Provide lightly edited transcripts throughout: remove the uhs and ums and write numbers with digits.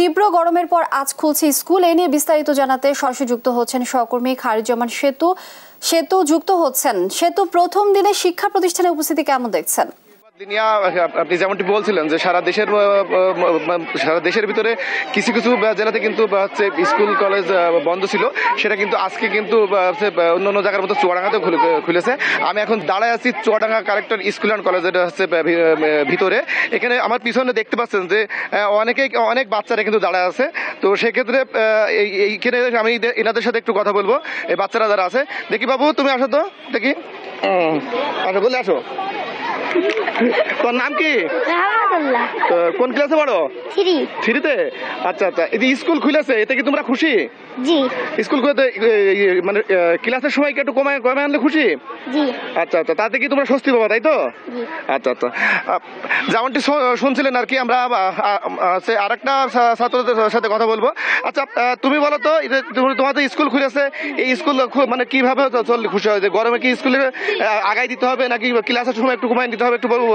তীব্র গরমের পর আজ খুলছে স্কুল। এ নিয়ে বিস্তারিত জানাতে সরাসরি যুক্ত হচ্ছেন সহকর্মী খায়রুজ্জামান সেতু যুক্ত হচ্ছেন। সেতু, প্রথম দিনে শিক্ষা প্রতিষ্ঠানে উপস্থিতি কেমন দেখছেন? আপনি যেমনটি বলছিলেন যে সারা দেশের ভিতরে কিছু কিছু জেলাতে কিন্তু হচ্ছে স্কুল কলেজ বন্ধ ছিল, সেটা কিন্তু আজকে কিন্তু অন্য জায়গার মতো চুয়াডাঙ্গাতেও খুলেছে। আমি এখন দাঁড়ায় আছি Chuadanga collector school and college, এটা হচ্ছে ভিতরে। এখানে আমার পিছনে দেখতে পাচ্ছেন যে অনেক বাচ্চারা কিন্তু দাঁড়ায় আছে। তো সেক্ষেত্রে এইখানে আমি এনাদের সাথে একটু কথা বলবো। এই বাচ্চারা যারা আছে, দেখি বাবু তুমি আসো তো, দেখি আচ্ছা বলে আসো। তোর নাম কি? কোন ক্লাসে পড়ো? থ্রিতে। আচ্ছা আচ্ছা, এই যে স্কুল খুলেছে এতে কি তোমরা খুশি? জি। স্কুল খুলতে মানে ক্লাসের সময় কি একটু কমায় আনলে খুশি? জি। আচ্ছা আচ্ছা, তাতে কি তোমরা স্বস্তি পাবা, তাই তো? আচ্ছা আচ্ছা, যেমনটি শুনছিলেন আর কি, আমরা আরেকটা ছাত্রদের সাথে কথা বলবো। আচ্ছা তুমি বলো তো, তোমাদের স্কুল খুলেছে, এই স্কুল মানে কিভাবে চললে খুশি হয়? যে গরমে কি স্কুলে আগাই দিতে হবে নাকি ক্লাসের সময় একটু কমাই দিতে হবে? একটু বলবো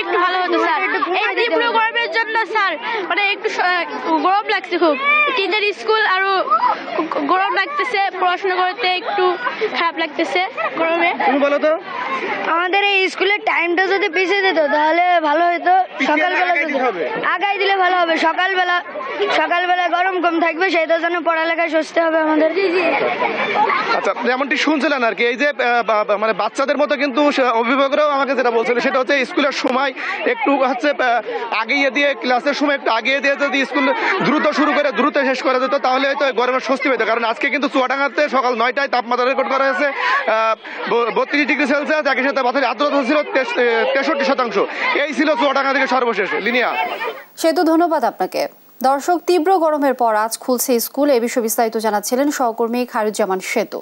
একটু ভালো হতো স্যার। এই তীব্র গরমের জন্য স্যার মানে একটু গরম লাগছে, খুব তিনটার স্কুল আরো গরম লাগতেছে, পড়াশোনা করতে একটু খারাপ লাগতেছে গরমে। তুমি বলো তো, আমাদের এই স্কুলের টাইমটা যদি পিছিয়ে দিত তাহলে ভালো হতো। সকালবেলা আগাই দিলে ভালো হবে। সকালবেলা গরম কম থাকবে, সেটা যেন পড়ালেখায় স্বস্তি হবে আমাদের। আচ্ছা যেমনটি শুনছিলেন আর কি, এই যে মানে বাচ্চাদের মতো কিন্তু অভিভাবকরাও আমাকে যেটা বলছিল সেটা হচ্ছে স্কুলের সময় একটু হচ্ছে আগিয়ে দিয়ে, ক্লাসের সময় একটু আগিয়ে দিয়ে যদি স্কুল দ্রুত শুরু করে দ্রুত শেষ করা যেত তাহলে হয়তো গরমের স্বস্তি পেত। কারণ আজকে কিন্তু চুয়াডাঙ্গাতে সকাল 9টায় তাপমাত্রা রেকর্ড করা হয়েছে 32 ডিগ্রি সেলসিয়াস, একই সাথে বাতাসের আর্দ্রতা ছিল 63%। এই ছিল চুয়াডাঙ্গা থেকে সর্বশেষ। লিনিয়া। সেতু, ধন্যবাদ আপনাকে। দর্শক, তীব্র গরমের পর আজ খুলছে স্কুল, এ বিষয়ে বিস্তারিত জানাচ্ছিলেন সহকর্মী খায়রুজ্জামান সেতু।